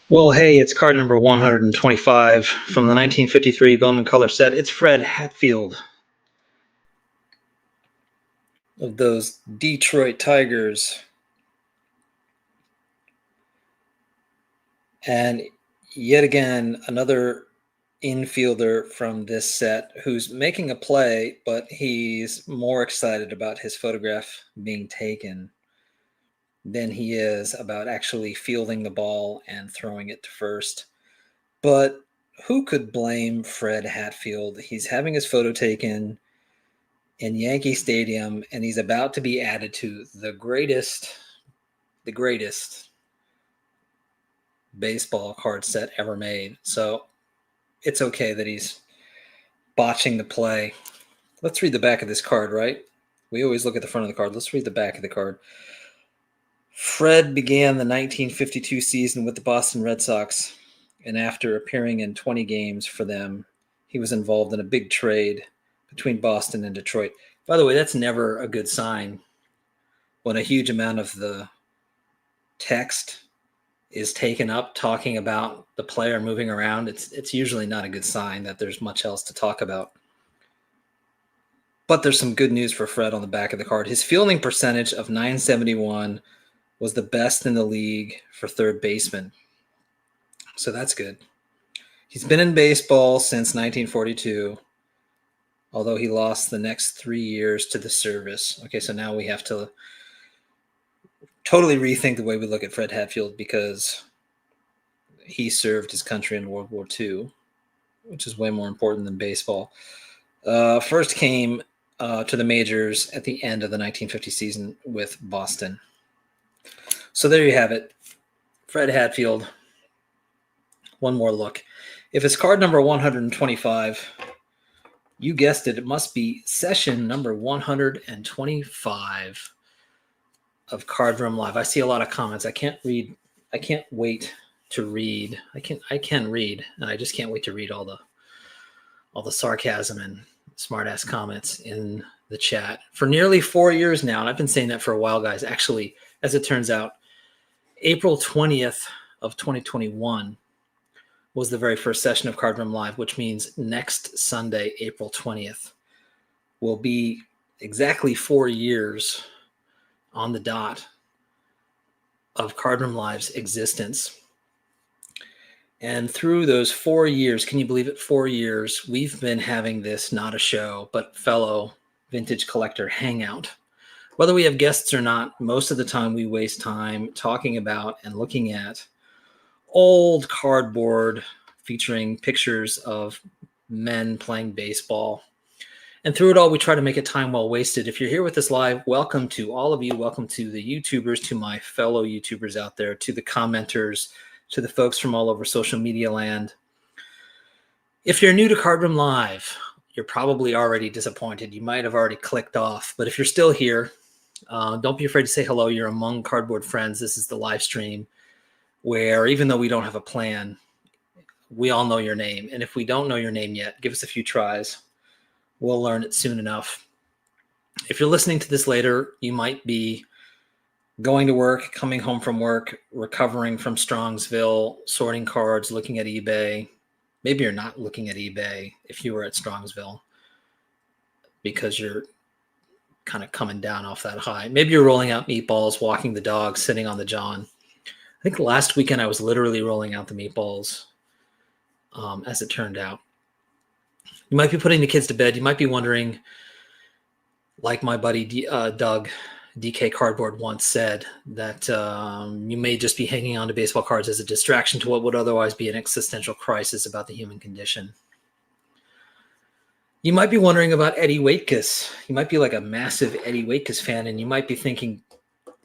Well, hey, it's card number 125 from the 1953 Bowman Color set. It's Fred Hatfield of those Detroit Tigers. And yet again, another infielder from this set who's making a play, but he's more excited about his photograph being taken than he is about actually fielding the ball and throwing it to first. But who could blame Fred Hatfield? He's having his photo taken in Yankee Stadium, and he's about to be added to the greatest baseball card set ever made. So it's okay that he's botching the play. Let's read the back of this card, right? We always look at the front of the card. Let's read the back of the card. Fred began the 1952 season with the Boston Red Sox, and after appearing in 20 games for them, he was involved in a big trade between Boston and Detroit. By the way, that's never a good sign when a huge amount of the text is taken up talking about the player moving around. It's usually not a good sign that there's much else to talk about. But there's some good news for Fred on the back of the card. His fielding percentage of .971 was the best in the league for third baseman. So that's good. He's been in baseball since 1942, although he lost the next 3 years to the service. Okay, so now we have to totally rethink the way we look at Fred Hatfield because he served his country in World War II, which is way more important than baseball. First came to the majors at the end of the 1950 season with Boston. So there you have it. Fred Hatfield. One more look. If it's card number 125, you guessed it, it must be session number 125 of Card Room Live. I see a lot of comments. I can't wait to read. I can read, and I just can't wait to read all the sarcasm and smart-ass comments in the chat. For nearly 4 years now, and I've been saying that for a while, guys. Actually, as it turns out, April 20th of 2021 was the very first session of Card Room Live, which means next Sunday, April 20th, will be exactly 4 years on the dot of Card Room Live's existence. And through those 4 years, can you believe it? 4 years, we've been having this not a show, but fellow vintage collector hangout. Whether we have guests or not, most of the time we waste time talking about and looking at old cardboard featuring pictures of men playing baseball. And through it all, we try to make it time well wasted. If you're here with us live, welcome to all of you. Welcome to the YouTubers, to my fellow YouTubers out there, to the commenters, to the folks from all over social media land. If you're new to Card Room Live, you're probably already disappointed. You might have already clicked off. But if you're still here, don't be afraid to say hello. You're among cardboard friends. This is the live stream where even though we don't have a plan, we all know your name. And if we don't know your name yet, give us a few tries. We'll learn it soon enough. If you're listening to this later, you might be going to work, coming home from work, recovering from Strongsville, sorting cards, looking at eBay. Maybe you're not looking at eBay if you were at Strongsville because you're kind of coming down off that high. Maybe you're rolling out meatballs, walking the dog, sitting on the john. I think last weekend I was literally rolling out the meatballs, as it turned out. You might be putting the kids to bed. You might be wondering, like my buddy Doug, DK Cardboard once said, that you may just be hanging on to baseball cards as a distraction to what would otherwise be an existential crisis about the human condition. You might be wondering about Eddie Waitkus. You might be like a massive Eddie Waitkus fan, and you might be thinking,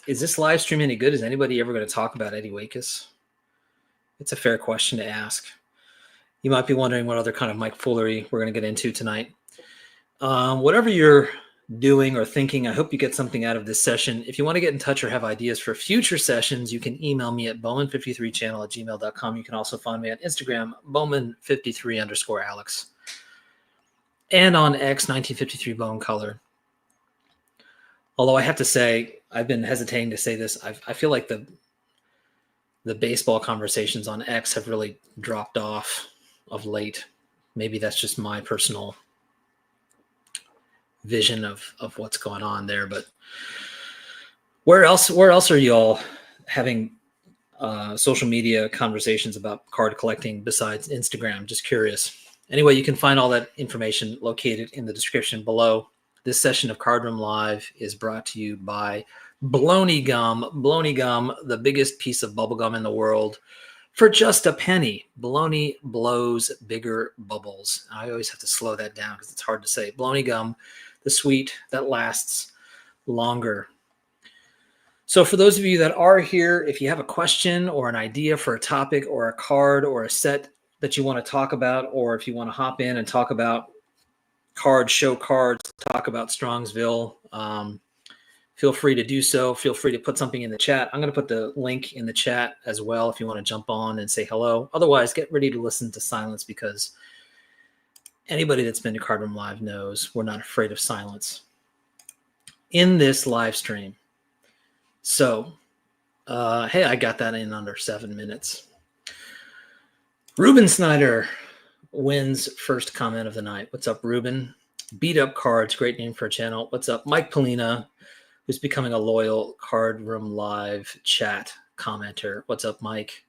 is this live stream any good? Is anybody ever going to talk about Eddie Waitkus? It's a fair question to ask. You might be wondering what other kind of Mike foolery we're going to get into tonight. Whatever you're doing or thinking, I hope you get something out of this session. If you want to get in touch or have ideas for future sessions, you can email me at bowman53channel@gmail.com. You can also find me on Instagram, bowman53_Alex. And on X, 1953 Bone Color. Although I have to say, I've been hesitating to say this, I feel like the the baseball conversations on X have really dropped off of late. Maybe that's just my personal vision of what's going on there. But where else are y'all having social media conversations about card collecting besides Instagram? Just curious. Anyway, you can find all that information located in the description below. This session of Card Room Live is brought to you by Blony Gum. Blony Gum, the biggest piece of bubble gum in the world, for just a penny. Blony blows bigger bubbles. I always have to slow that down because it's hard to say. Blony Gum, the sweet that lasts longer. So for those of you that are here, if you have a question or an idea for a topic or a card or a set that you want to talk about, or if you want to hop in and talk about cards, show cards, talk about Strongsville, feel free to do so. Feel free to put something in the chat. I'm going to put the link in the chat as well if you want to jump on and say hello. Otherwise, get ready to listen to silence, because anybody that's been to Card Room Live knows we're not afraid of silence in this live stream. So, hey, I got that in under 7 minutes. Ruben Snyder wins first comment of the night. What's up, Ruben? Beat Up Cards, great name for a channel. What's up? Mike Polina, who's becoming a loyal Card Room Live chat commenter. What's up, Mike?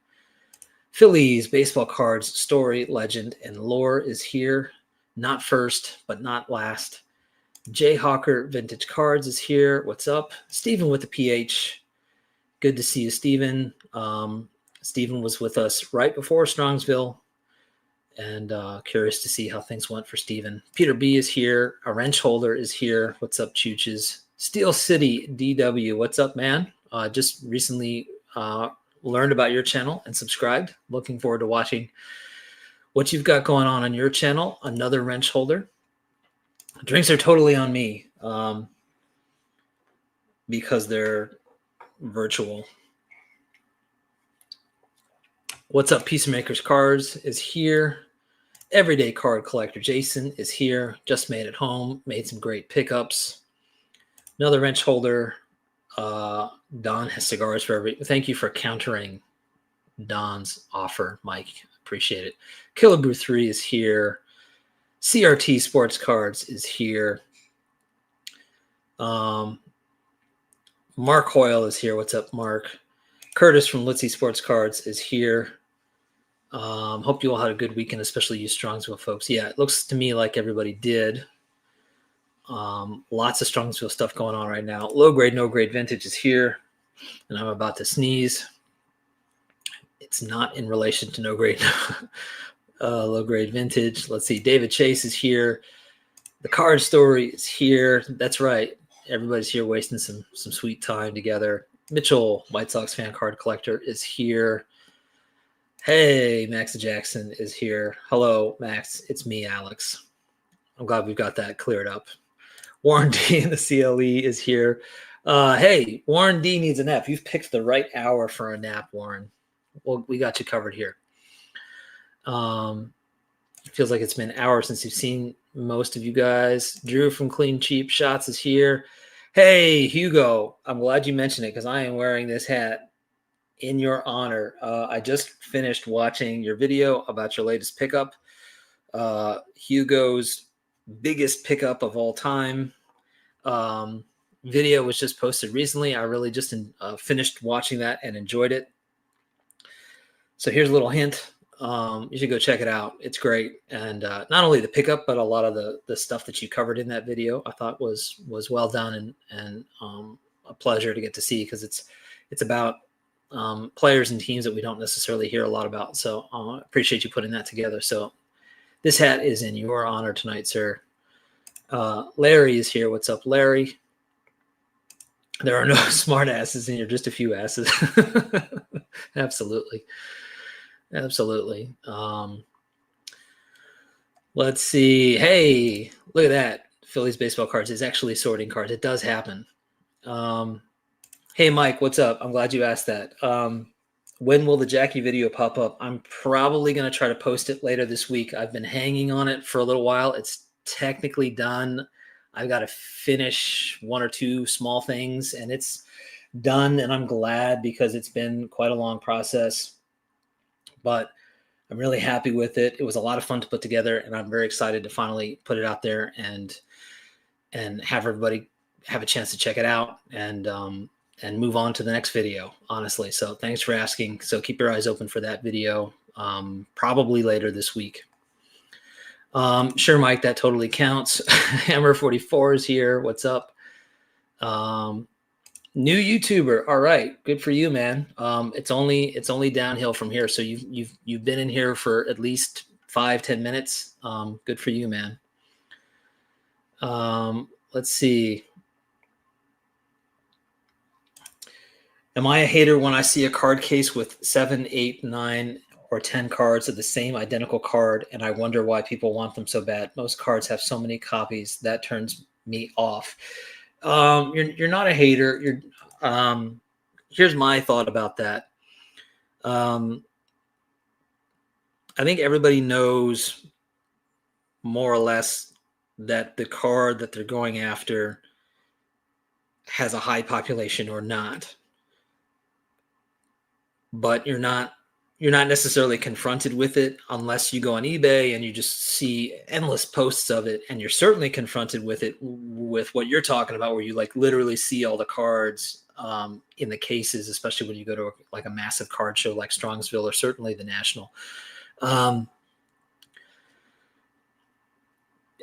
Phillies, baseball cards, story, legend, and lore is here. Not first, but not last. Jayhawker Vintage Cards is here. What's up? Stephen with the PH. Good to see you, Stephen. Stephen was with us right before Strongsville, and curious to see how things went for Stephen. Peter B is here. A wrench holder is here. What's up, Chooches? Steel City DW. What's up, man? Just recently learned about your channel and subscribed. Looking forward to watching what you've got going on your channel. Another wrench holder. Drinks are totally on me because they're virtual. What's up, Peacemakers Cards is here. Everyday Card Collector Jason is here. Just made it home. Made some great pickups. Another wrench holder. Don has cigars for every. Thank you for countering Don's offer, Mike. Appreciate it. Killer Brew 3 is here. CRT Sports Cards is here. Mark Hoyle is here. What's up, Mark? Curtis from Litzy Sports Cards is here. Hope you all had a good weekend, especially you Strongsville folks. Yeah, it looks to me like everybody did. Lots of Strongsville stuff going on right now. Low grade, no grade vintage is here. And I'm about to sneeze. It's not in relation to no grade. Low grade vintage. Let's see. David Chase is here. The Card Story is here. That's right. Everybody's here wasting some sweet time together. Mitchell, White Sox fan card collector, is here. Hey, Max Jackson is here. Hello, Max. It's me, Alex. I'm glad we've got that cleared up. Warren D in the CLE is here. Hey, Warren D needs a nap. You've picked the right hour for a nap, Warren. Well, we got you covered here. It feels like it's been hours since you've seen most of you guys. Drew from Clean Cheap Shots is here. Hey, Hugo, I'm glad you mentioned it because I am wearing this hat in your honor. I just finished watching your video about your latest pickup. Hugo's biggest pickup of all time. Video was just posted recently. I really just finished watching that and enjoyed it. So here's a little hint. You should go check it out. It's great. And not only the pickup, but a lot of the stuff that you covered in that video, I thought was well done and a pleasure to get to see because it's about players and teams that we don't necessarily hear a lot about. So I appreciate you putting that together. So this hat is in your honor tonight, sir. Larry is here. What's up, Larry? There are no smart asses in here, just a few asses. Absolutely. Absolutely. Let's see. Hey, look at that. Phillies baseball cards is actually sorting cards. It does happen. Hey, Mike, what's up? I'm glad you asked that. When will the Jackie video pop up? I'm probably going to try to post it later this week. I've been hanging on it for a little while. It's technically done. I've got to finish one or two small things, and it's done, and I'm glad because it's been quite a long process. But I'm really happy with it. It was a lot of fun to put together, and I'm very excited to finally put it out there and have everybody have a chance to check it out and move on to the next video, honestly. So thanks for asking. So keep your eyes open for that video, probably later this week. Sure, Mike, that totally counts. Hammer 44 is here. What's up? New YouTuber. All right, good for you, man. It's only downhill from here. So you've been in here for at least 5-10 minutes. Good for you, man. Let's see. Am I a hater when I see a card case with 7, 8, 9, or 10 cards of the same identical card, and I wonder why people want them so bad? Most cards have so many copies that turns me off. You're not a hater. Here's my thought about that. I think everybody knows more or less that the card that they're going after has a high population or not. But you're not necessarily confronted with it unless you go on eBay and you just see endless posts of it, and you're certainly confronted with it with what you're talking about, where you like literally see all the cards in the cases, especially when you go to like a massive card show like Strongsville or certainly the National. And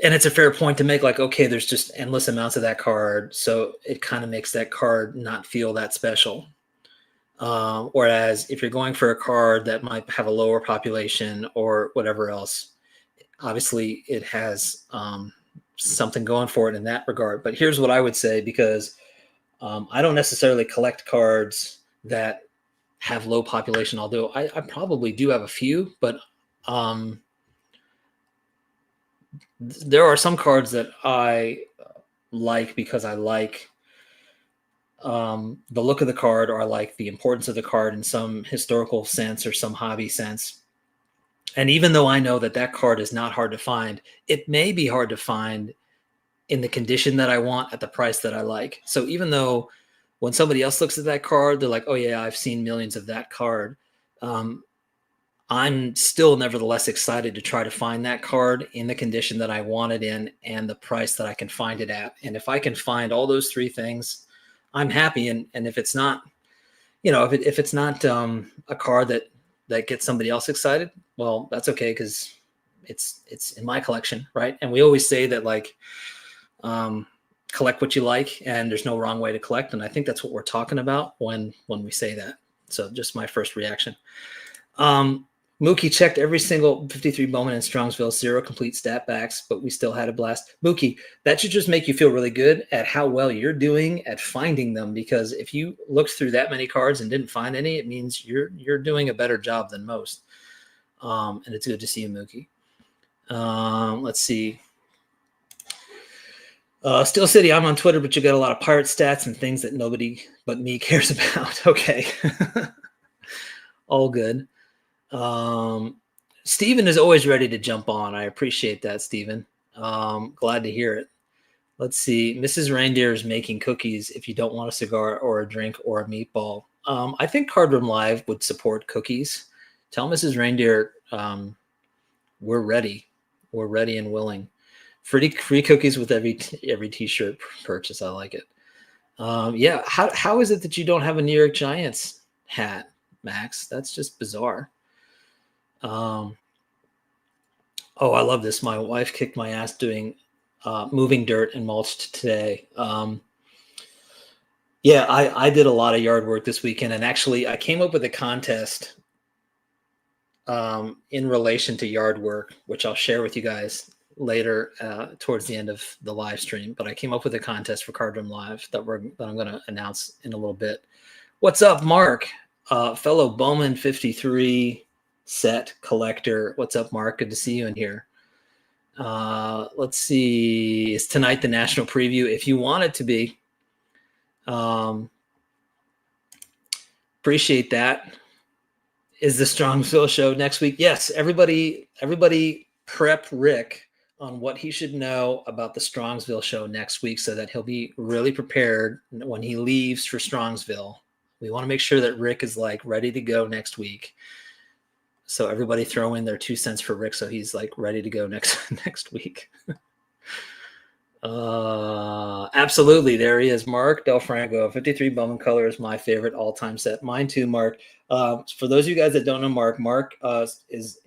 it's a fair point to make, like, okay, there's just endless amounts of that card, so it kind of makes that card not feel that special. Whereas if you're going for a card that might have a lower population or whatever else, obviously it has something going for it in that regard. But here's what I would say, because I don't necessarily collect cards that have low population, although I probably do have a few, but there are some cards that I like because I like the look of the card, or I like the importance of the card in some historical sense or some hobby sense. And even though I know that that card is not hard to find, it may be hard to find in the condition that I want at the price that I like. So even though when somebody else looks at that card, they're like, oh yeah, I've seen millions of that card, I'm still nevertheless excited to try to find that card in the condition that I want it in and the price that I can find it at. And if I can find all those three things, I'm happy. And if it's not, if it's not a card that gets somebody else excited, well, that's okay, because it's in my collection, right? And we always say that, like, collect what you like, and there's no wrong way to collect. And I think that's what we're talking about when we say that. So just my first reaction. Mookie checked every single 53 Bowman in Strongsville, 0 complete stat backs, but we still had a blast. Mookie, that should just make you feel really good at how well you're doing at finding them, because if you looked through that many cards and didn't find any, it means you're doing a better job than most. And it's good to see you, Mookie. Let's see. Steel City, I'm on Twitter, but you got a lot of pirate stats and things that nobody but me cares about. Okay. All good. Steven is always ready to jump on. I appreciate that, Steven. Glad to hear it. Let's see. Mrs. Reindeer is making cookies if you don't want a cigar or a drink or a meatball. I think Card Room Live would support cookies. Tell Mrs. Reindeer we're ready. We're ready and willing. Free cookies with every t-shirt purchase. I like it. Yeah. How is it that you don't have a New York Giants hat, Max? That's just bizarre. Oh, I love this. My wife kicked my ass doing moving dirt and mulched today. Yeah, I did a lot of yard work this weekend, and actually I came up with a contest in relation to yard work, which I'll share with you guys later towards the end of the live stream. But I came up with a contest for Card Room Live that I'm going to announce in a little bit. What's up, Mark? Fellow Bowman 53 set collector. What's up, Mark? Good to see you in here. Let's see. Is tonight the national preview? If you want it to be. Appreciate that. Is the Strongsville show next week? Yes. Everybody prep Rick on what he should know about the Strongsville show next week so that he'll be really prepared when he leaves for Strongsville. We want to make sure that Rick is like ready to go next week. So everybody throw in their 2 cents for Rick so he's like ready to go next week. Absolutely. There he is. Mark Del Franco. 53 Bowman Color is my favorite all-time set. Mine too, Mark. For those of you guys that don't know Mark is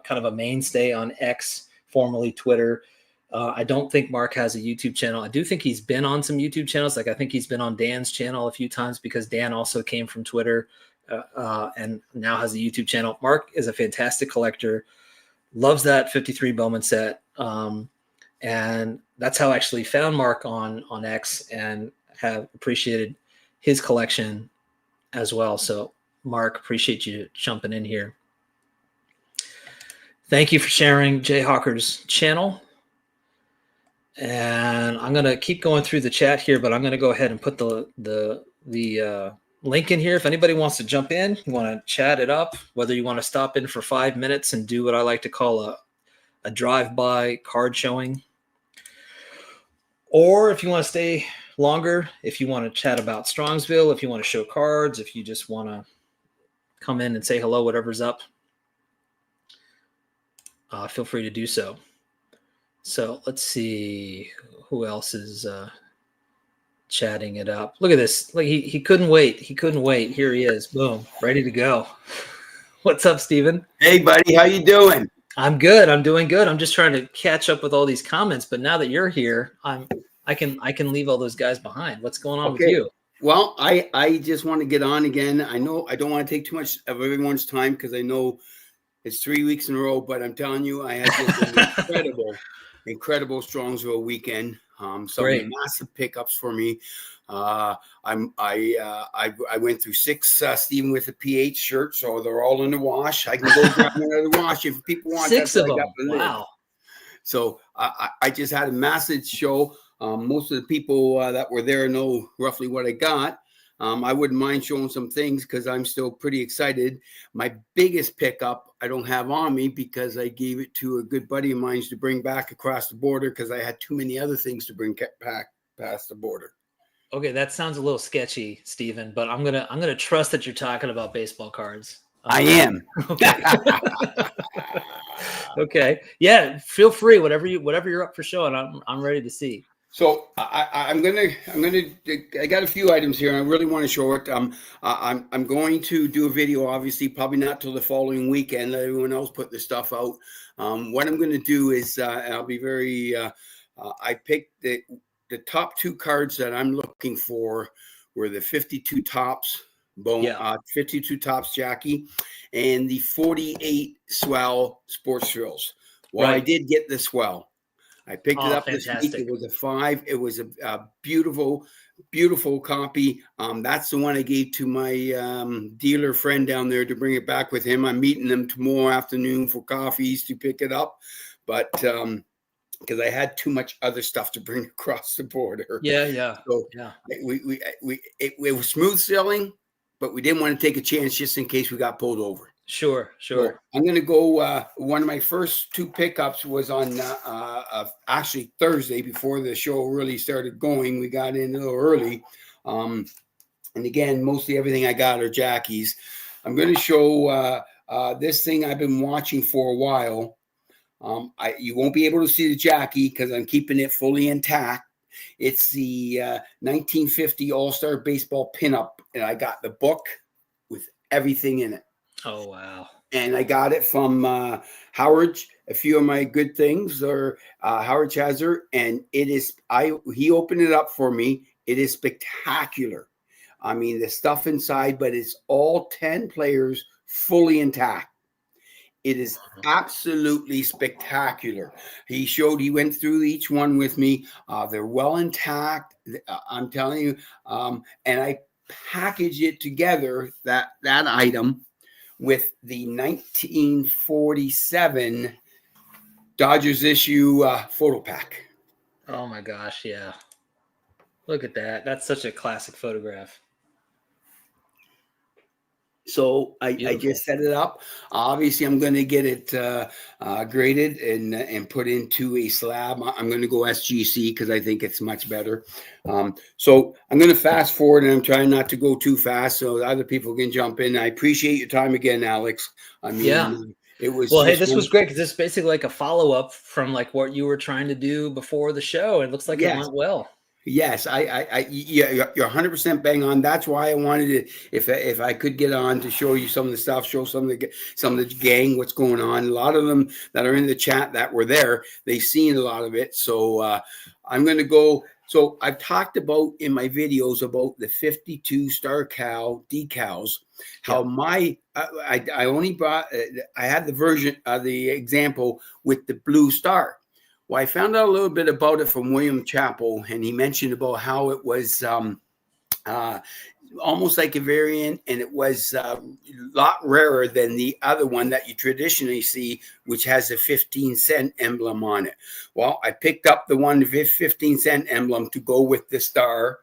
kind of a mainstay on X, formerly Twitter. I don't think Mark has a YouTube channel. I do think he's been on some YouTube channels. Like I think he's been on Dan's channel a few times because Dan also came from Twitter and now has a YouTube channel. Mark is a fantastic collector. Loves that 53 Bowman set. And that's how I actually found Mark on X and have appreciated his collection as well. So Mark, appreciate you jumping in here. Thank you for sharing Jayhawker's channel. And I'm going to keep going through the chat here, but I'm going to go ahead and put the link in here. If anybody wants to jump in, you want to chat it up, whether you want to stop in for 5 minutes and do what I like to call a drive-by card showing, or if you want to stay longer, if you want to chat about Strongsville, if you want to show cards, if you just want to come in and say hello, whatever's up, feel free to do so. So let's see who else is chatting it up. Look at this. Like he couldn't wait. He couldn't wait. Here he is. Boom. Ready to go. What's up, Steven? Hey, buddy. How you doing? I'm good. I'm doing good. I'm just trying to catch up with all these comments. But now that you're here, I can leave all those guys behind. What's going on with you? Well, I just want to get on again. I know I don't want to take too much of everyone's time because I know it's 3 weeks in a row. But I'm telling you, I had just an incredible Strongsville weekend. Some massive pickups for me. I went through 6 Stephen with a PH shirts, so they're all in the wash. I can go grab another wash if people want. 6 of them. Wow. So I just had a massive show. Most of the people that were there know roughly what I got. I wouldn't mind showing some things because I'm still pretty excited. My biggest pickup I don't have on me because I gave it to a good buddy of mine to bring back across the border because I had too many other things to bring back past the border. Okay, that sounds a little sketchy, Stephen, but I'm gonna trust that you're talking about baseball cards. I am. Okay. Okay. Yeah, feel free. Whatever you're up for showing, I'm ready to see. So I got a few items here, and I really want to show it. I'm going to do a video, obviously, probably not till the following weekend. Let everyone else put the stuff out. What I'm going to do is, and I'll be very. I picked the top 2 cards that I'm looking for were the 52 Topps 52 Topps Jackie, and the 48 Swell Sports Thrills. Well, right. I did get the Swell. I picked it up fantastic. This week. It was a 5. It was a beautiful, beautiful copy. That's the one I gave to my dealer friend down there to bring it back with him. I'm meeting them tomorrow afternoon for coffees to pick it up. But because I had too much other stuff to bring across the border. Yeah. So yeah. It was smooth sailing, but we didn't want to take a chance just in case we got pulled over. Sure. So I'm going to go. One of my first 2 pickups was on actually Thursday before the show really started going. We got in a little early. And again, mostly everything I got are Jackies. I'm going to show this thing I've been watching for a while. You won't be able to see the Jackie because I'm keeping it fully intact. It's the 1950 All-Star Baseball pinup, and I got the book with everything in it. Oh, wow. And I got it from Howard. A few of my good things are Howard Chazer, and he opened it up for me. It is spectacular. I mean, the stuff inside, but it's all 10 players fully intact. It is absolutely spectacular. He went through each one with me. They're well intact. I'm telling you. And I packaged it together, that item, with the 1947 Dodgers issue photo pack. Oh my gosh, yeah. Look at that. That's such a classic photograph. So I Beautiful. just set it up. Obviously, I'm going to get it graded and put into a slab. I'm going to go SGC because I think it's much better. So I'm going to fast forward, and I'm trying not to go too fast so other people can jump in. I appreciate your time again, Alex. I mean, Yeah. it was Well, hey, just this was great because this is basically like a follow up from like what you were trying to do before the show. It looks like it yes. went well. Yes, yeah, you're 100% bang on. That's why I wanted to, if I could get on to show you some of the stuff, show some of the gang what's going on. A lot of them that are in the chat that were there, they've seen a lot of it. So I'm going to go. So I've talked about in my videos about the 52 Star Cal decals. How my I only brought I had the version of the example with the blue star. Well, I found out a little bit about it from William Chappell, and he mentioned about how it was almost like a variant, and it was a lot rarer than the other one that you traditionally see, which has a 15-cent emblem on it. Well, I picked up the one 15-cent emblem to go with the star,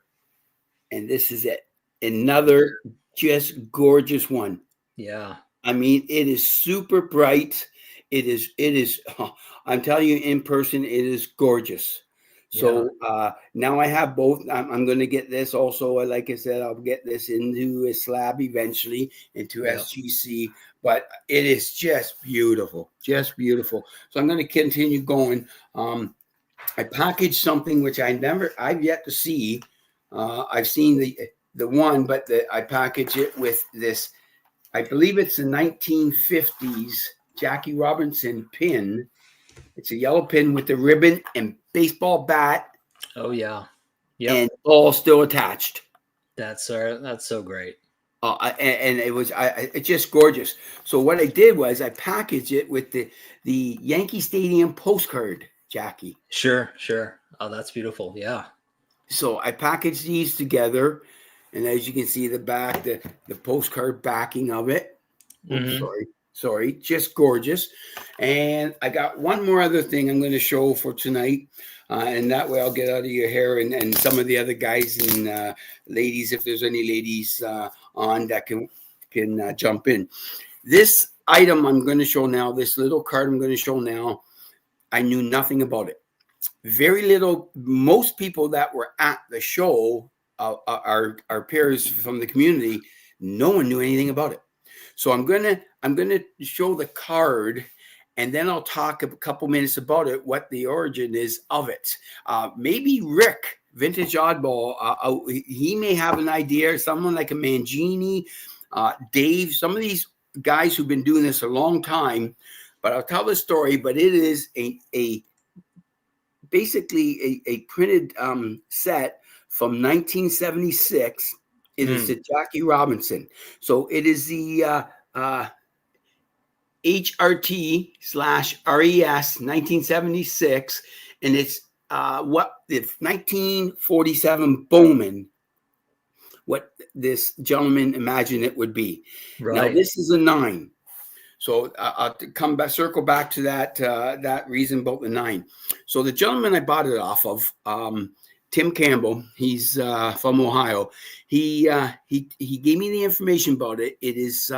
and this is it. Another just gorgeous one. Yeah. I mean, it is super bright. It is, I'm telling you in person, it is gorgeous. So now I have both. I'm going to get this also. Like I said, I'll get this into a slab eventually, into SGC, but it is just beautiful, just beautiful. So I'm going to continue going. I packaged something which I've yet to see. I've seen the one, but I package it with this. I believe it's a 1950s Jackie Robinson pin. It's a yellow pin with the ribbon and baseball bat. Oh yeah, yeah, and all still attached. That's so great. And it was it's just gorgeous. So what I did was I packaged it with the Yankee Stadium postcard, Jackie. Sure. Oh, that's beautiful. Yeah. So I packaged these together, and as you can see, the back, the postcard backing of it. Mm-hmm. Sorry, just gorgeous. And I got one more other thing I'm going to show for tonight. And that way I'll get out of your hair and some of the other guys and ladies, if there's any ladies on that can jump in. This item I'm going to show now, this little card I'm going to show now, I knew nothing about it. Very little. Most people that were at the show, our peers from the community, no one knew anything about it. So I'm gonna show the card, and then I'll talk a couple minutes about it, what the origin is of it. Maybe Rick, Vintage Oddball, he may have an idea. Someone like a Mangini, Dave, some of these guys who've been doing this a long time. But I'll tell the story. But it is basically a printed set from 1976. It is the Jackie Robinson. So it is the HRT/RES 1976, and it's what the 1947 Bowman. What this gentleman imagined it would be. Right. Now this is a 9. So I'll circle back to that reason about the 9. So the gentleman I bought it off of, Tim Campbell, he's from Ohio. He gave me the information about it. It is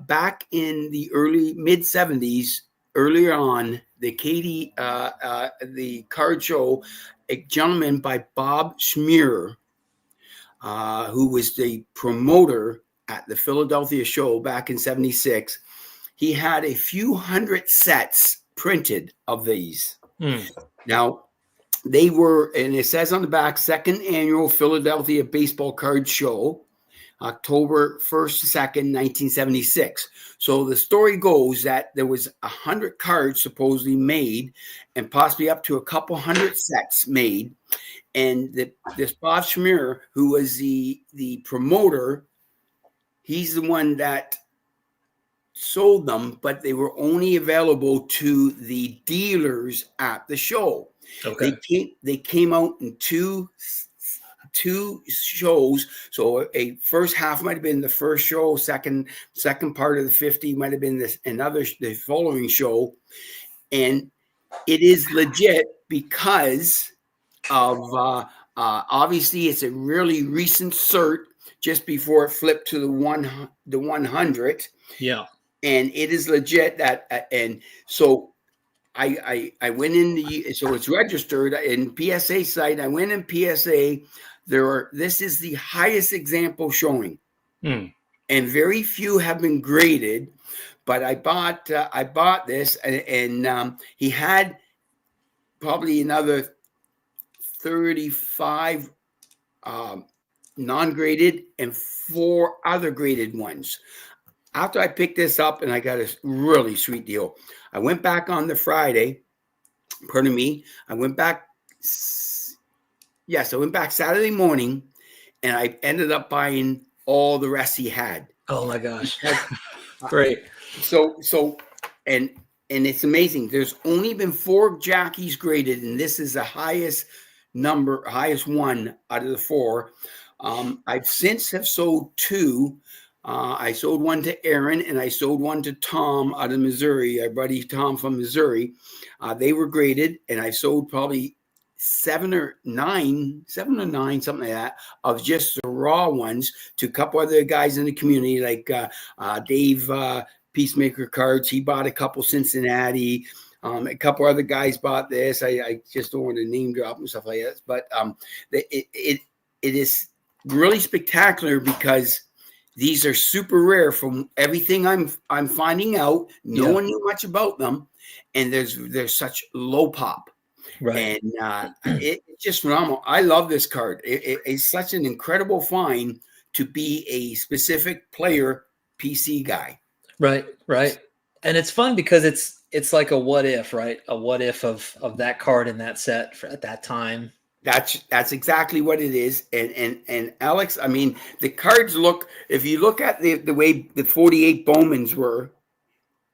back in the mid 70s, earlier on, the Katie, the card show, a gentleman by Bob Schmier, who was the promoter at the Philadelphia show back in 76. He had a few hundred sets printed of these. Now, they were, and it says on the back, 2nd Annual Philadelphia Baseball Card Show, October 1st, 2nd, 1976. So the story goes that there was 100 cards supposedly made, and possibly up to a couple hundred sets made. And this Bob Schmier, who was the promoter, he's the one that sold them, but they were only available to the dealers at the show. Okay. They came out in two shows. So a first half might have been the first show. Second part of the 50 might have been the following show. And it is legit because of obviously it's a really recent cert. just before it flipped to the 100, Yeah. and it is legit that. And so I went in so it's registered in PSA site. I went in PSA. This is the highest example showing, Mm. and very few have been graded. But I bought this, and he had probably another 35 non-graded and 4 other graded ones. After I picked this up, and I got a really sweet deal, I went back on the Friday. Pardon me. I went back. Yes, I went back Saturday morning, and I ended up buying all the rest he had. Oh my gosh. Great. So, and it's amazing. There's only been 4 jockeys graded, and this is the highest one out of the 4. I've since have sold 2. I sold one to Aaron, and I sold one to Tom out of Missouri, our buddy Tom from Missouri. They were graded, and I sold probably 7 or 9, something like that, of just the raw ones to a couple other guys in the community, like Dave Peacemaker Cards. He bought a couple Cincinnati. A couple other guys bought this. I just don't want to name drop and stuff like that. But it is really spectacular because these are super rare from everything I'm finding out. No one knew much about them, and there's such low pop. Right. And it's just phenomenal. I love this card. It's such an incredible find to be a specific player PC guy. Right. And it's fun because it's like a what if, right? A what if of that card in that set at that time. That's exactly what it is. And Alex, I mean, the cards look, if you look at the way the 48 Bowmans were,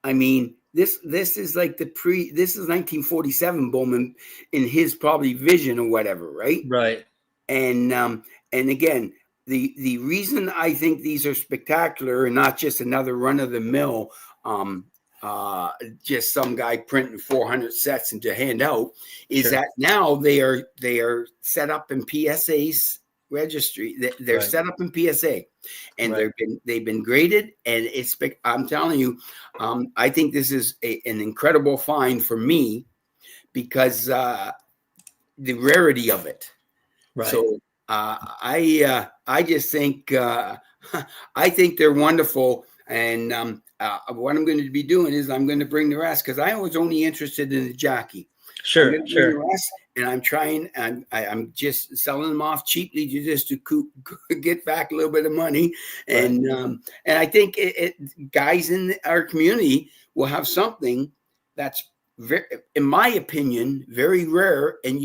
I mean, this is like this is 1947 Bowman in his probably vision or whatever, right? Right. And again, the reason I think these are spectacular and not just another run of the mill, just some guy printing 400 sets and to hand out, is that now they are set up in PSA's registry. They're set up in PSA, and they've been graded, and I'm telling you, I think this is an incredible find for me because the rarity of it. Right. So I just think I think they're wonderful. And what I'm going to be doing is I'm going to bring the rest, because I was only interested in the jockey. Sure. The rest, and I'm trying, and I'm just selling them off cheaply just to get back a little bit of money. And I think guys in our community will have something that's very, in my opinion, very rare, and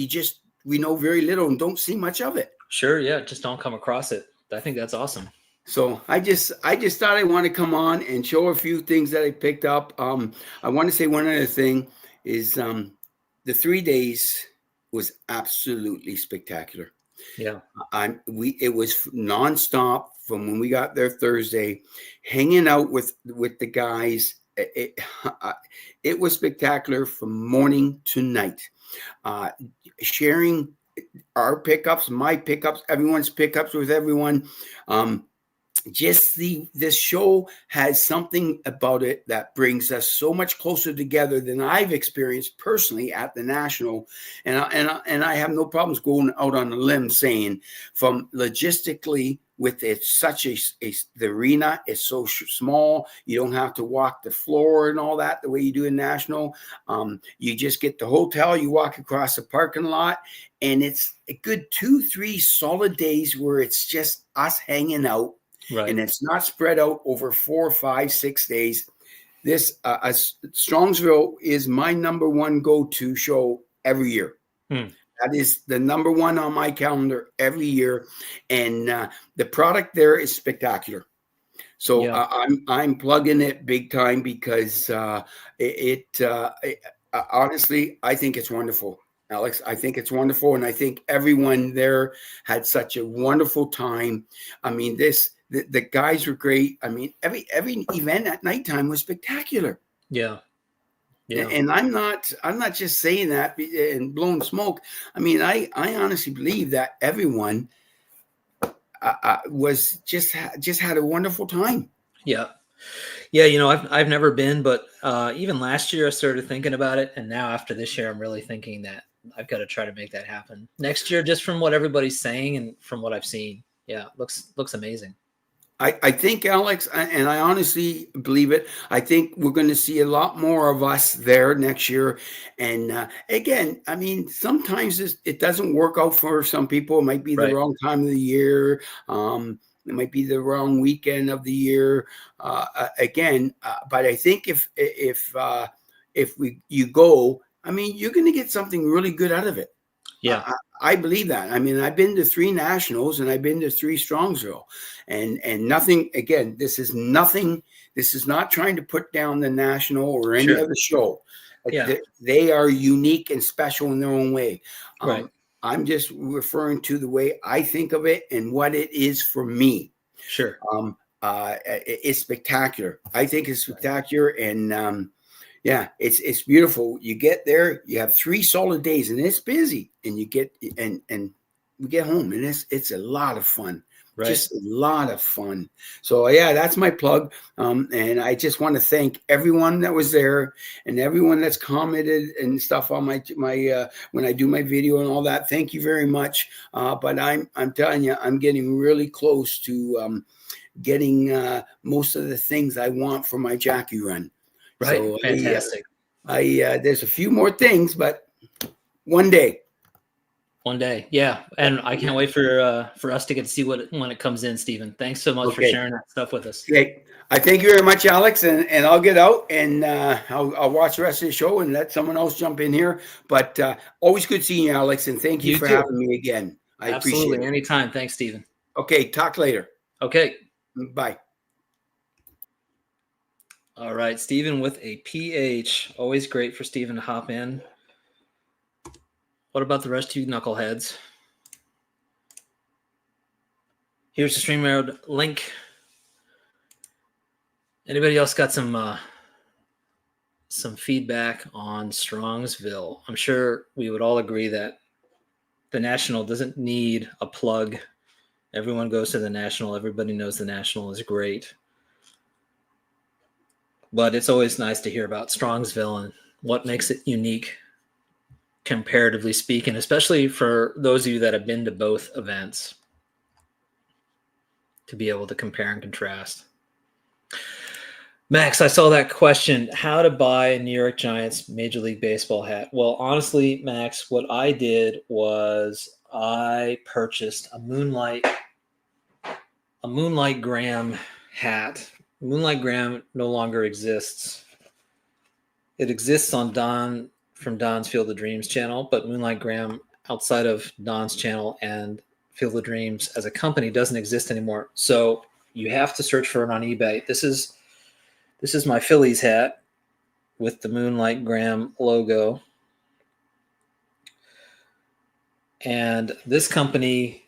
we know very little and don't see much of it. Sure. Yeah. Just don't come across it. I think that's awesome. So I just thought I want to come on and show a few things that I picked up. I want to say one other thing is the 3 days was absolutely spectacular. Yeah. It was nonstop from when we got there Thursday, hanging out with the guys. It was spectacular from morning to night, sharing our pickups, my pickups, everyone's pickups with everyone. Just this show has something about it that brings us so much closer together than I've experienced personally at the National, and I have no problems going out on a limb saying, from logistically, with it, the arena is so small, you don't have to walk the floor and all that the way you do in National. You just get the hotel, you walk across the parking lot, and it's a good 2-3 solid days where it's just us hanging out. Right. And it's not spread out over 4, 5, 6 days. This Strongsville is my number one go-to show every year. That is the number one on my calendar every year, and the product there is spectacular. So I'm plugging it big time because honestly, I think it's wonderful. Alex, I think it's wonderful, and I think everyone there had such a wonderful time. I mean, the guys were great. I mean, every event at nighttime was spectacular. Yeah. And I'm not just saying that and blowing smoke. I mean, I honestly believe that everyone was just had a wonderful time. Yeah. Yeah, I've never been, but even last year I started thinking about it, and now after this year, I'm really thinking that I've got to try to make that happen next year. Just from what everybody's saying and from what I've seen, yeah, looks amazing. I think, Alex, and I honestly believe it. I think we're going to see a lot more of us there next year. And again, I mean, sometimes it doesn't work out for some people. It might be the Right. wrong time of the year. It might be the wrong weekend of the year. But I think if you go, I mean, you're going to get something really good out of it. Yeah. I believe that. I mean, I've been to 3 nationals and I've been to 3 Strongsville, and nothing. Again, this is nothing. This is not trying to put down the national or any Sure. other show. Yeah. They are unique and special in their own way. Right. I'm just referring to the way I think of it and what it is for me. Sure. It's spectacular. I think it's spectacular, and yeah, it's beautiful. You get there, you have 3 solid days, and it's busy, and you get and we get home, and it's a lot of fun. Right. Just a lot of fun. So yeah, that's my plug. And I just want to thank everyone that was there and everyone that's commented and stuff on my when I do my video and all that. Thank you very much. But I'm telling you, I'm getting really close to getting most of the things I want for my Jackie run. Right. So Fantastic. There's a few more things, but one day. One day. Yeah. And I can't wait for us to get to see when it comes in, Stephen. Thanks so much for sharing that stuff with us. Okay. I thank you very much, Alex, and I'll get out and I'll watch the rest of the show and let someone else jump in here. But always good seeing you, Alex, and thank you for having me again. I appreciate it. Anytime. Thanks, Stephen. Okay. Talk later. Okay. Bye. All right. Stephen with a PH. Always great for Stephen to hop in. What about the rest of you knuckleheads? Here's the StreamYard link. Anybody else got some feedback on Strongsville? I'm sure we would all agree that the National doesn't need a plug. Everyone goes to the National. Everybody knows the National is great. But it's always nice to hear about Strongsville and what makes it unique, comparatively speaking, especially for those of you that have been to both events, to be able to compare and contrast. Max, I saw that question, how to buy a New York Giants Major League Baseball hat. Well, honestly, Max, what I did was I purchased a Moonlight Graham hat. Moonlight Graham no longer exists. It exists on from Don's Field of Dreams channel, but Moonlight Graham outside of Don's channel and Field of Dreams as a company doesn't exist anymore. So you have to search for it on eBay. This is my Phillies hat with the Moonlight Graham logo. And this company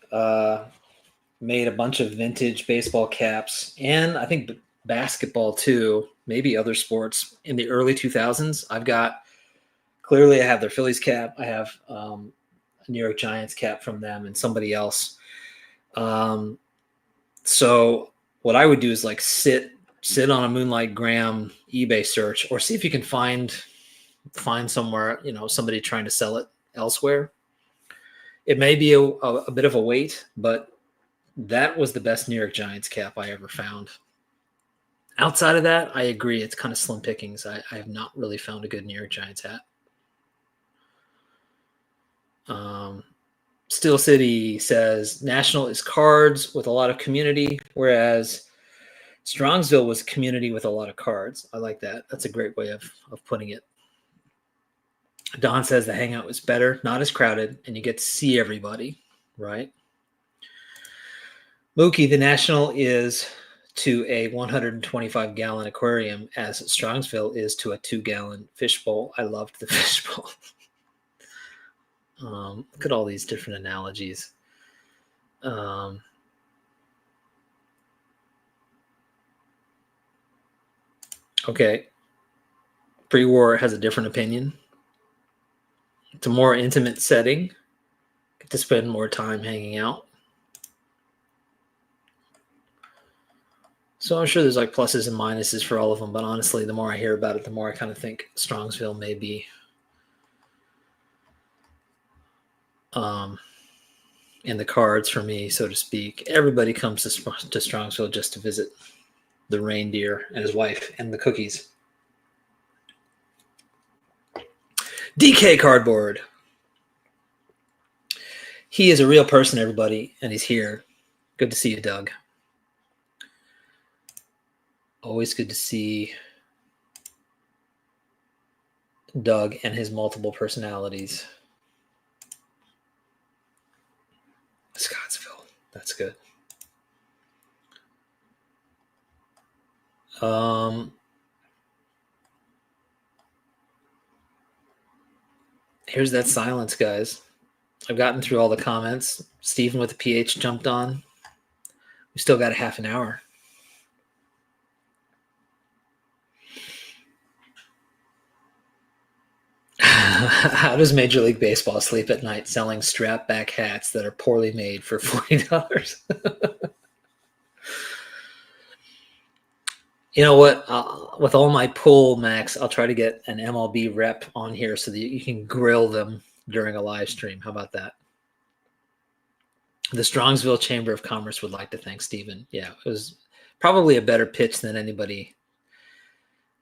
made a bunch of vintage baseball caps and I think basketball too, maybe other sports in the early 2000s. I have their Phillies cap. I have a New York Giants cap from them and somebody else. So what I would do is like sit on a Moonlight Graham eBay search or see if you can find somewhere, somebody trying to sell it elsewhere. It may be a bit of a wait, but that was the best New York Giants cap I ever found. Outside of that, I agree. It's kind of slim pickings. I have not really found a good New York Giants hat. Steel City says National is cards with a lot of community, whereas Strongsville was community with a lot of cards. I like that. That's a great way of putting it. Don says the hangout was better, not as crowded, and you get to see everybody, right? Mookie, the National is to a 125-gallon aquarium as Strongsville is to a 2-gallon fishbowl. I loved the fishbowl. Look at all these different analogies. Okay. Pre-war has a different opinion. It's a more intimate setting. Get to spend more time hanging out. So I'm sure there's like pluses and minuses for all of them, but honestly, the more I hear about it, the more I kind of think Strongsville may be in the cards for me, so to speak. Everybody comes to Strongsville just to visit the reindeer and his wife and the cookies. DK Cardboard. He is a real person, everybody, and he's here. Good to see you, Doug. Always good to see Doug and his multiple personalities. Scottsville. That's good. Here's that silence, guys. I've gotten through all the comments. Stephen with the PH jumped on. We still got a half an hour. How does Major League Baseball sleep at night selling strap back hats that are poorly made for $40? You know what? With all my pull, Max, I'll try to get an MLB rep on here so that you can grill them during a live stream. How about that? The Strongsville Chamber of Commerce would like to thank Stephen. Yeah, it was probably a better pitch than anybody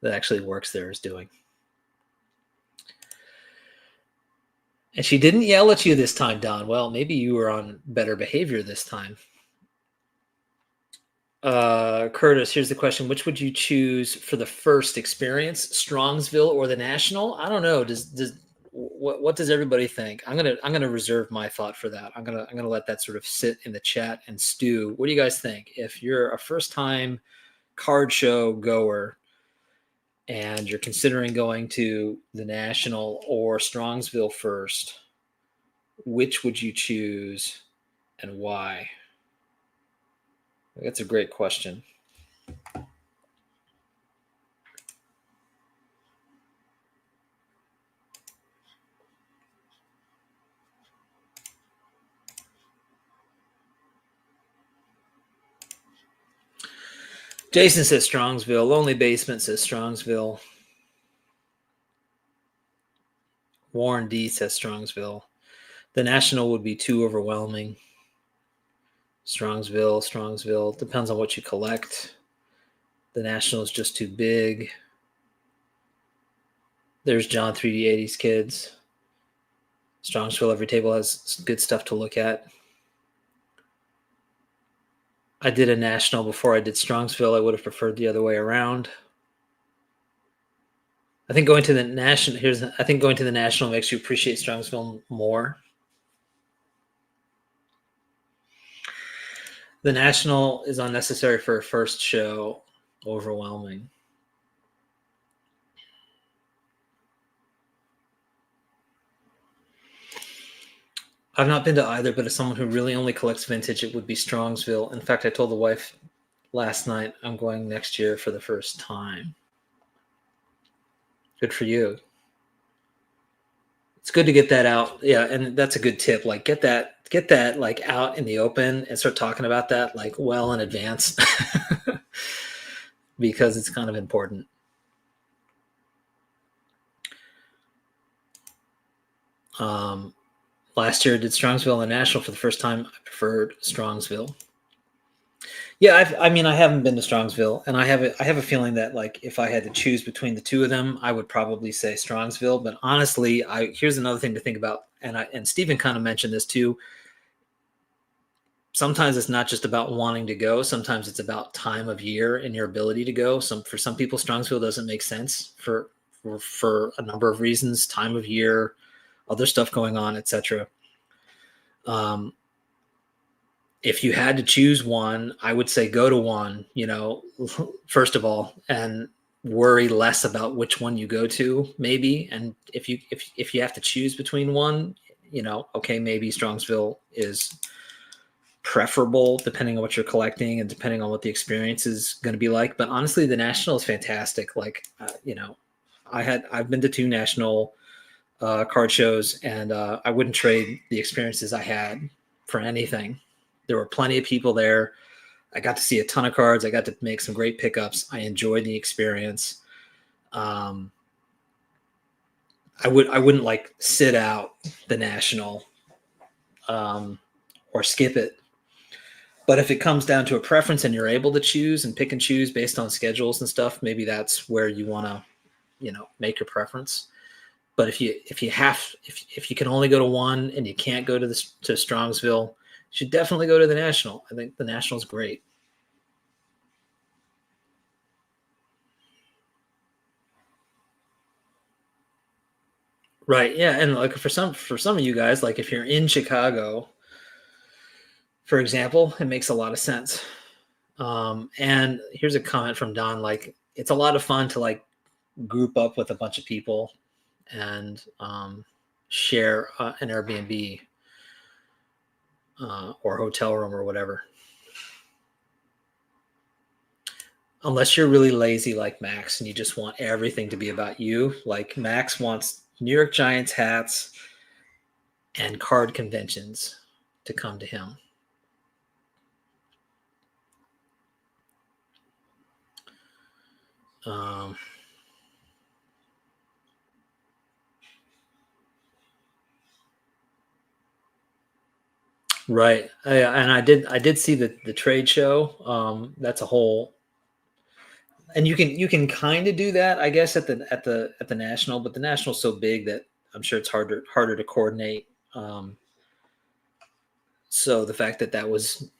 that actually works there is doing. And she didn't yell at you this time, Don. Well, maybe you were on better behavior this time. Curtis, here's the question. Which would you choose for the first experience, Strongsville or the National? I don't know. What does everybody think? I'm gonna reserve my thought for that. I'm gonna let that sort of sit in the chat and stew. What do you guys think? If you're a first time card show goer and you're considering going to the National or Strongsville first, which would you choose and why? That's a great question. Jason says Strongsville. Lonely Basement says Strongsville. Warren D says Strongsville. The National would be too overwhelming. Strongsville. Depends on what you collect. The National is just too big. There's John 3D80's kids. Strongsville, every table has good stuff to look at. I did a National before I did Strongsville. I would have preferred the other way around. I think going to the National makes you appreciate Strongsville more. The National is unnecessary for a first show. Overwhelming. I've not been to either, but as someone who really only collects vintage, it would be Strongsville. In fact, I told the wife last night I'm going next year for the first time. Good for you. It's good to get that out. Yeah, and that's a good tip. Like get that like out in the open and start talking about that like well in advance because it's kind of important. Last year I did Strongsville and the National for the first time. I preferred Strongsville. Yeah, I haven't been to Strongsville, and I have a feeling that like if I had to choose between the two of them, I would probably say Strongsville. But honestly, here's another thing to think about, and Stephen kind of mentioned this too. Sometimes it's not just about wanting to go. Sometimes it's about time of year and your ability to go. For some people, Strongsville doesn't make sense for a number of reasons: time of year, other stuff going on, etc. If you had to choose one, I would say go to one, first of all, and worry less about which one you go to, maybe. And if you have to choose between one, okay, maybe Strongsville is preferable depending on what you're collecting and depending on what the experience is going to be like. But honestly, the National is fantastic. Like, I've been to 2 National card shows, and I wouldn't trade the experiences I had for anything. There were plenty of people there. I got to see a ton of cards. I got to make some great pickups. I enjoyed the experience. I wouldn't like sit out the national or skip it. But if it comes down to a preference and you're able to choose and pick and choose based on schedules and stuff, maybe that's where you want to, make your preference. But if you can only go to one and you can't go to Strongsville, you should definitely go to the National. I think the National's great. Right. Yeah. And like for some of you guys, like if you're in Chicago, for example, it makes a lot of sense. And here's a comment from Don, like it's a lot of fun to like group up with a bunch of people and share an Airbnb or hotel room or whatever. Unless you're really lazy like Max and you just want everything to be about you. Like Max wants New York Giants hats and card conventions to come to him. Right. And I did see the trade show. That's a whole, and you can kind of do that, I guess, at the National, but the National's so big that I'm sure it's harder to coordinate. So the fact that was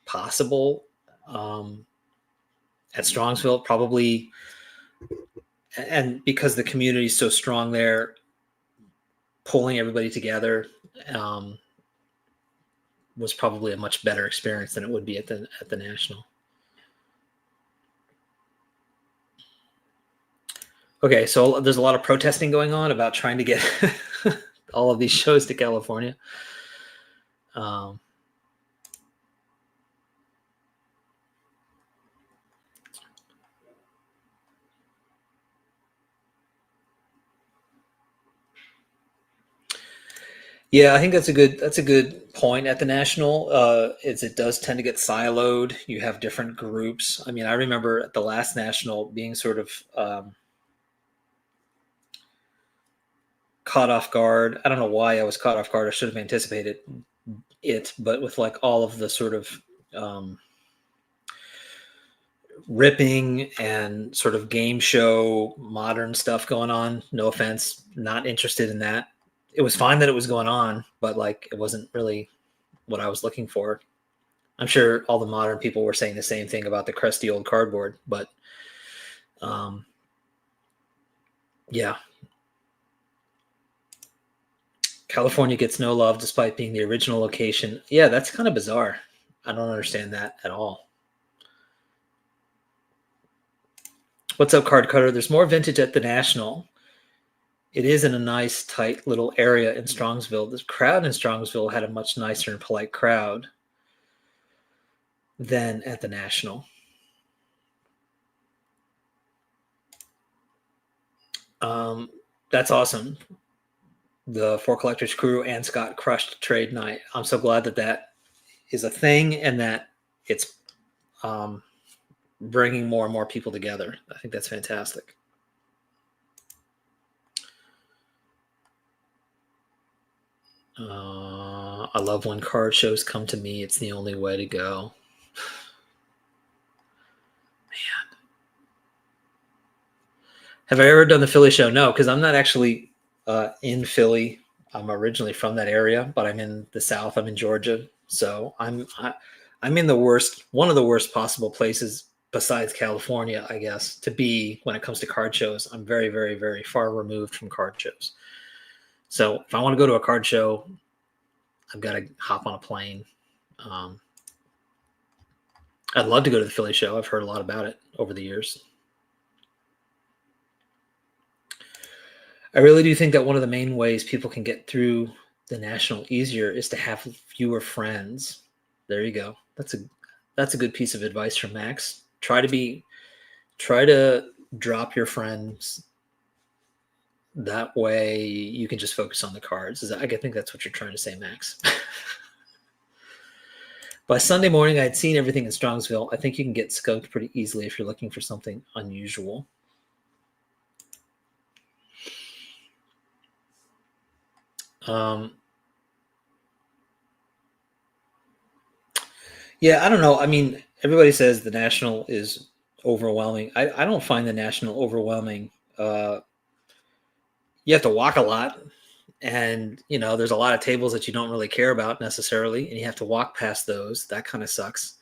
possible at Strongsville probably, and because the community is so strong there, pulling everybody together was probably a much better experience than it would be at the National. Okay, so there's a lot of protesting going on about trying to get all of these shows to California. Yeah, I think that's a good point at the National. It does tend to get siloed. You have different groups. I mean, I remember at the last National being sort of caught off guard. I don't know why I was caught off guard. I should have anticipated it, but with like all of the sort of ripping and sort of game show modern stuff going on. No offense, not interested in that. It was fine that it was going on, but like it wasn't really what I was looking for. I'm sure all the modern people were saying the same thing about the crusty old cardboard, but yeah. California gets no love despite being the original location. Yeah, that's kind of bizarre. I don't understand that at all. What's up, Card Cutter? There's more vintage at the National. It is in a nice, tight little area in Strongsville. The crowd in Strongsville had a much nicer and polite crowd than at the National. That's awesome. The Four Collectors crew and Scott crushed trade night. I'm so glad that is a thing and that it's bringing more and more people together. I think that's fantastic. I love when card shows come to me. It's the only way to go. Man. Have I ever done the Philly show? No, because I'm not actually in Philly. I'm originally from that area, but I'm in the South. I'm in Georgia. So I'm in one of the worst possible places besides California, I guess, to be when it comes to card shows. I'm very, very, very far removed from card shows. So if I want to go to a card show, I've got to hop on a plane. I'd love to go to the Philly show. I've heard a lot about it over the years. I really do think that one of the main ways people can get through the National easier is to have fewer friends. There you go. That's a good piece of advice from Max. Try to drop your friends. That way you can just focus on the cards. I think that's what you're trying to say, Max. By Sunday morning, I had seen everything in Strongsville. I think you can get skunked pretty easily if you're looking for something unusual. Yeah, I don't know. I mean, everybody says the National is overwhelming. I don't find the National overwhelming. You have to walk a lot, and there's a lot of tables that you don't really care about necessarily, and you have to walk past those. That kind of sucks,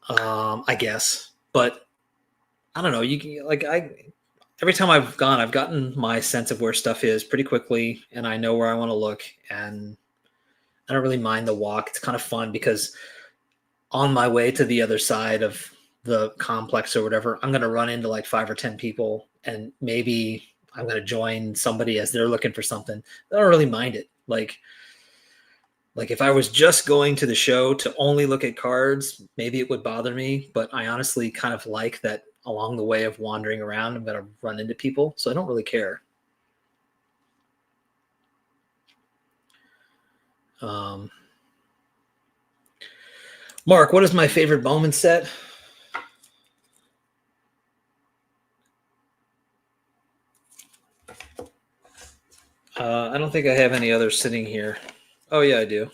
I guess. But I don't know. Every time I've gone, I've gotten my sense of where stuff is pretty quickly, and I know where I want to look, and I don't really mind the walk. It's kind of fun because on my way to the other side of the complex or whatever, I'm going to run into like 5 or 10 people, and maybe I'm going to join somebody as they're looking for something. I don't really mind it. Like if I was just going to the show to only look at cards, maybe it would bother me, but I honestly kind of like that along the way of wandering around, I'm going to run into people. So I don't really care. Mark, what is my favorite Bowman set? I don't think I have any others sitting here. Oh yeah, I do.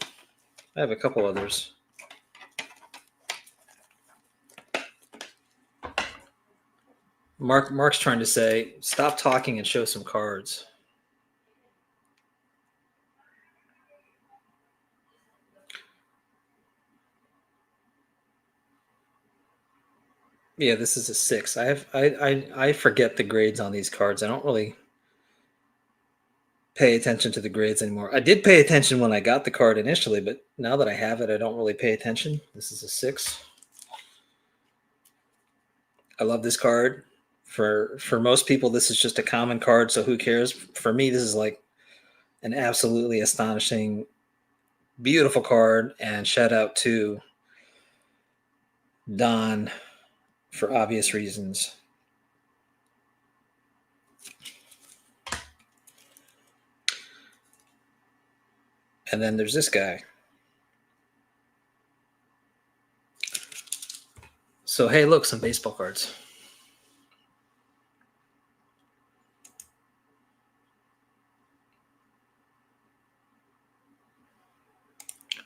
I have a couple others. Mark's trying to say, stop talking and show some cards. Yeah, this is a 6. I forget the grades on these cards. I don't really pay attention to the grades anymore. I did pay attention when I got the card initially, but now that I have it, I don't really pay attention. This is a 6. I love this card. For most people, this is just a common card, so who cares? For me, this is like an absolutely astonishing, beautiful card, and shout out to Don for obvious reasons. And then there's this guy. So, hey, look, some baseball cards.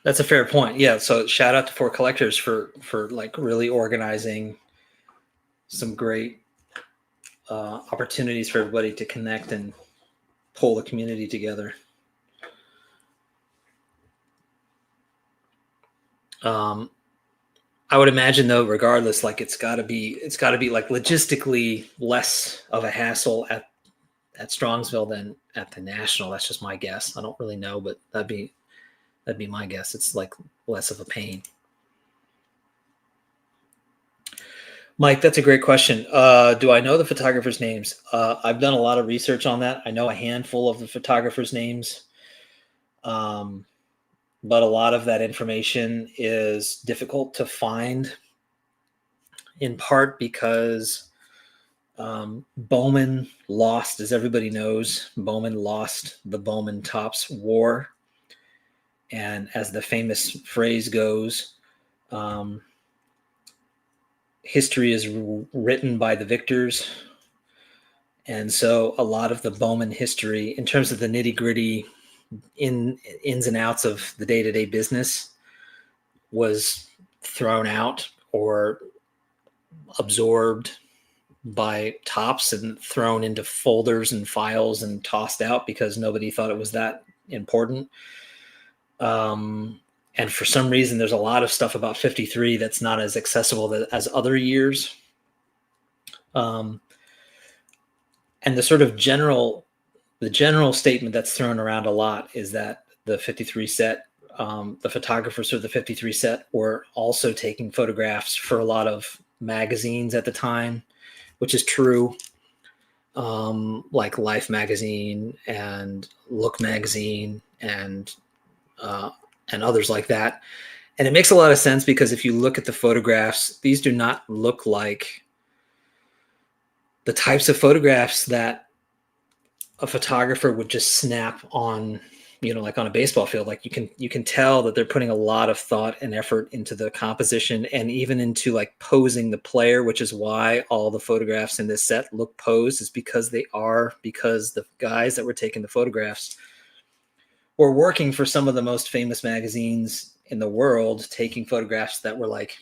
That's a fair point. Yeah. So shout out to 4 Collectors for like really organizing some great opportunities for everybody to connect and pull the community together. I would imagine though, regardless, like it's got to be like logistically less of a hassle at Strongsville than at the National. That's just my guess. I don't really know, but that'd be my guess. It's like less of a pain. Mike, that's a great question. Do I know the photographers' names? I've done a lot of research on that. I know a handful of the photographers' names. But a lot of that information is difficult to find, in part because Bowman lost, as everybody knows, Bowman lost the Bowman Topps War. And as the famous phrase goes, history is written by the victors. And so a lot of the Bowman history, in terms of the nitty-gritty ins and outs of the day-to-day business, was thrown out or absorbed by Topps and thrown into folders and files and tossed out because nobody thought it was that important. And for some reason, there's a lot of stuff about 53 that's not as accessible as other years. And the sort of general statement that's thrown around a lot is that the 53 set, the photographers of the 53 set were also taking photographs for a lot of magazines at the time, which is true. Like Life magazine and Look magazine and others like that. And it makes a lot of sense because if you look at the photographs, these do not look like the types of photographs that a photographer would just snap on like on a baseball field, like you can tell that they're putting a lot of thought and effort into the composition and even into like posing the player, which is why all the photographs in this set look posed, is because the guys that were taking the photographs were working for some of the most famous magazines in the world, taking photographs that were like,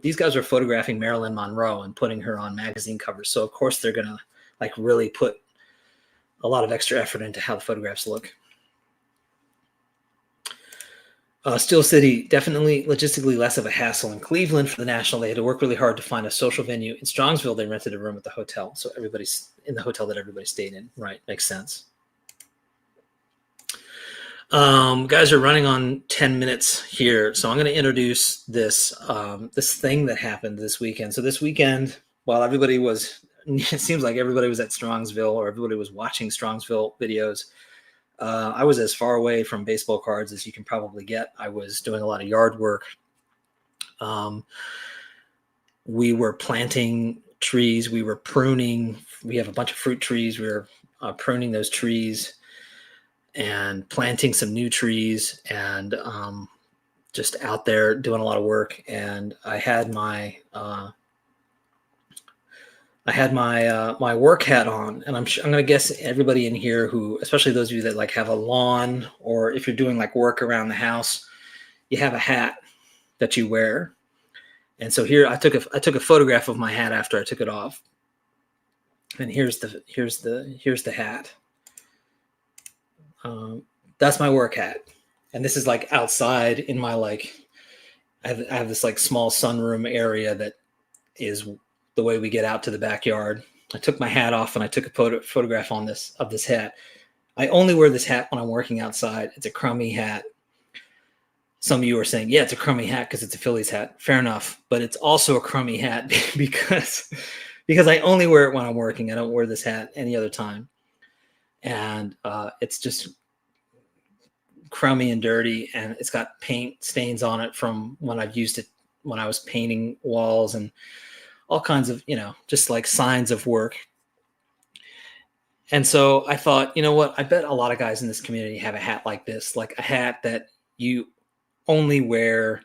these guys were photographing Marilyn Monroe and putting her on magazine covers. So of course they're going to like really put a lot of extra effort into how the photographs look. Steel City, definitely logistically less of a hassle. In Cleveland for the National, they had to work really hard to find a social venue. In Strongsville, they rented a room at the hotel. So everybody's in the hotel that everybody stayed in. Right. Makes sense. Guys are running on 10 minutes here. So I'm going to introduce this thing that happened this weekend. So this weekend, while it seems like everybody was at Strongsville or everybody was watching Strongsville videos, I was as far away from baseball cards as you can probably get. I was doing a lot of yard work. We were planting trees. We were pruning. We have a bunch of fruit trees. We were pruning those trees and planting some new trees, and just out there doing a lot of work. And I had my my work hat on, and I'm going to guess everybody in here who, especially those of you that like have a lawn, or if you're doing like work around the house, you have a hat that you wear. And so here I took a photograph of my hat after I took it off. And here's the hat. That's my work hat. And this is like outside in my I have this like small sunroom area that is the way we get out to the backyard. I took my hat off and I took a photograph of this hat. I only wear this hat when I'm working outside. It's a crummy hat. Some of you are saying, yeah, it's a crummy hat because it's a Phillies hat. Fair enough. But it's also a crummy hat because I only wear it when I'm working. I don't wear this hat any other time. And it's just crummy and dirty, and it's got paint stains on it from when I've used it when I was painting walls and all kinds of, just like signs of work. And so I thought, you know what? I bet a lot of guys in this community have a hat like this, like a hat that you only wear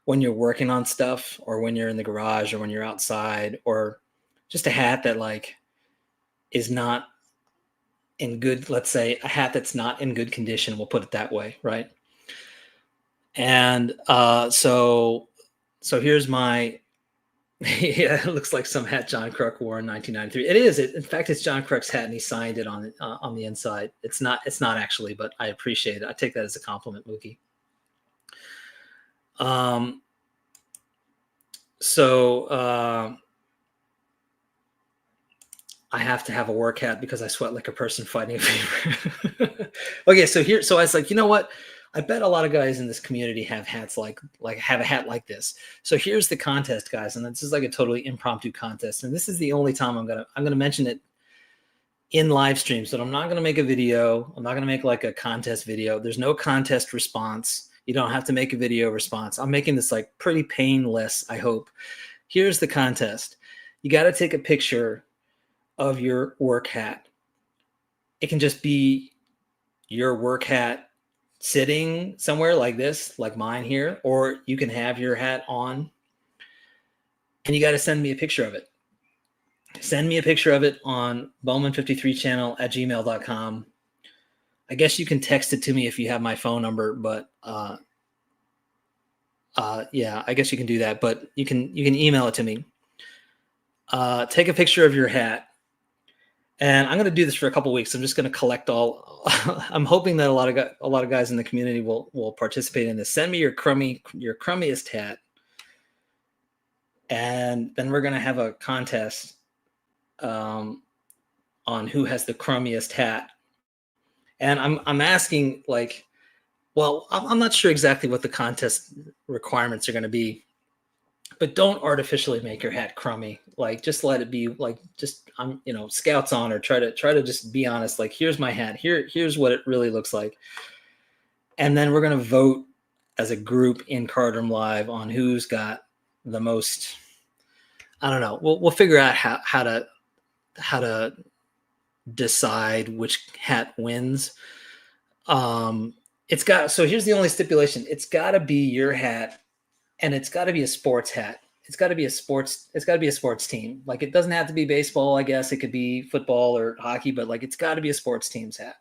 when you're working on stuff, or when you're in the garage, or when you're outside, or just a hat that like is not in good, let's say a hat that's not in good condition. We'll put it that way. Right. And so here's my, yeah, it looks like some hat John Kruk wore in 1993. It is. In fact, it's John Kruk's hat, and he signed it on the inside. It's not actually, but I appreciate it. I take that as a compliment, Mookie. I have to have a work hat because I sweat like a person fighting a fever. Okay, so I was like, you know what? I bet a lot of guys in this community have hats like have a hat like this. So here's the contest, guys, and this is like a totally impromptu contest. And this is the only time I'm gonna mention it in live streams. But I'm not gonna make a video. I'm not gonna make like a contest video. There's no contest response. You don't have to make a video response. I'm making this like pretty painless, I hope. Here's the contest. You got to take a picture of your work hat. It can just be your work hat sitting somewhere like this, like mine here, or you can have your hat on, and you got to send me a picture of it. Send me a picture of it on bowman53channel@gmail.com. I guess you can text it to me if you have my phone number, but yeah, I guess you can do that, but you can email it to me. Take a picture of your hat. And I'm going to do this for a couple of weeks. I'm just going to collect all. I'm hoping that a lot of guys in the community will participate in this. Send me your crummiest hat, and then we're going to have a contest on who has the crummiest hat. And I'm asking like, well, I'm not sure exactly what the contest requirements are going to be, but don't artificially make your hat crummy. Like, just let it be like, just, Scouts on, or try to just be honest. Like, here's my hat. Here's what it really looks like. And then we're going to vote as a group in Cardroom Live on who's got the most. I don't know. We'll figure out how to decide which hat wins. So here's the only stipulation. It's got to be your hat, and it's got to be a sports hat. It's got to be a sports team. Like, it doesn't have to be baseball, I guess. It could be football or hockey, but like, it's got to be a sports team's hat.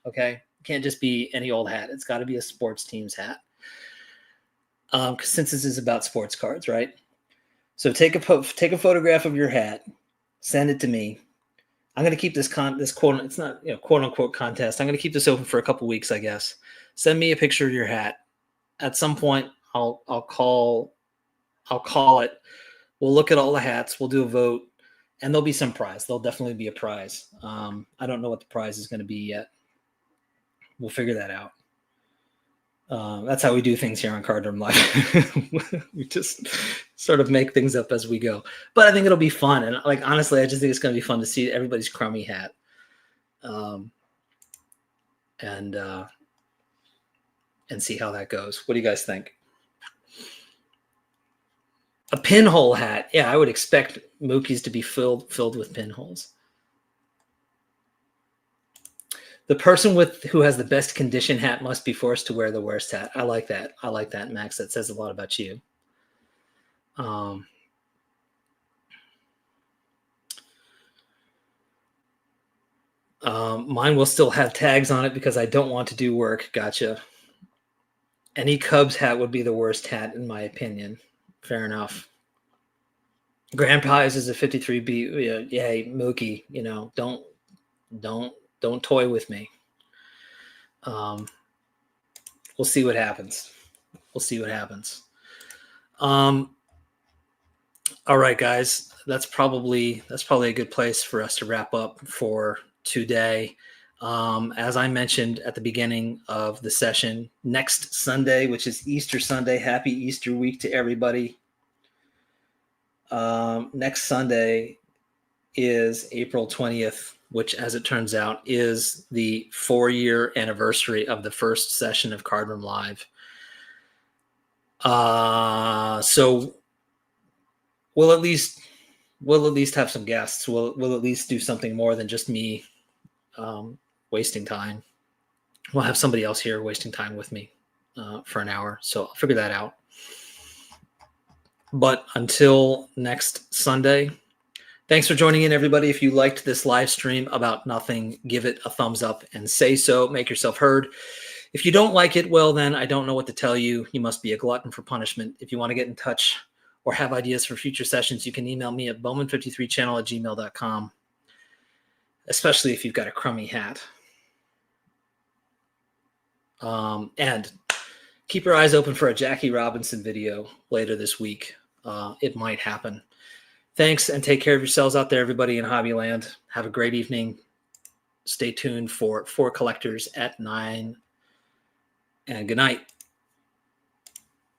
Okay? It can't just be any old hat. It's got to be a sports team's hat. Since this is about sports cards, right? So take a photograph of your hat, send it to me. I'm going to keep this quote. It's not, quote unquote contest. I'm going to keep this open for a couple weeks, I guess. Send me a picture of your hat. At some point, I'll call it. We'll look at all the hats. We'll do a vote, and there'll be some prize. There'll definitely be a prize. I don't know what the prize is going to be yet. We'll figure that out. That's how we do things here on Card Room Live. We just sort of make things up as we go. But I think it'll be fun. And like, honestly, I just think it's going to be fun to see everybody's crummy hat. And see how that goes. What do you guys think? A pinhole hat. Yeah, I would expect Mookie's to be filled with pinholes. The person who has the best condition hat must be forced to wear the worst hat. I like that. I like that, Max. That says a lot about you. Mine will still have tags on it because I don't want to do work. Gotcha. Any Cubs hat would be the worst hat, in my opinion. Fair enough. Grandpa's is a 53B. Yay, Mookie. Don't toy with me. We'll see what happens. All right, guys. That's probably a good place for us to wrap up for today. As I mentioned at the beginning of the session, next Sunday, which is Easter Sunday, happy Easter week to everybody. Next Sunday is April 20th, which, as it turns out, is the 4-year anniversary of the first session of Card Room Live. So we'll at least have some guests. We'll at least do something more than just me wasting time. We'll have somebody else here wasting time with me for an hour. So I'll figure that out. But until next Sunday, thanks for joining in, everybody. If you liked this live stream about nothing, give it a thumbs up and say so. Make yourself heard. If you don't like it, well, then I don't know what to tell you. You must be a glutton for punishment. If you want to get in touch or have ideas for future sessions, you can email me at bowman53channel@gmail.com, especially if you've got a crummy hat. And keep your eyes open for a Jackie Robinson video later this week. It might happen. Thanks, and take care of yourselves out there, everybody in Hobbyland. Have a great evening. Stay tuned for Collectors at 9, and good night.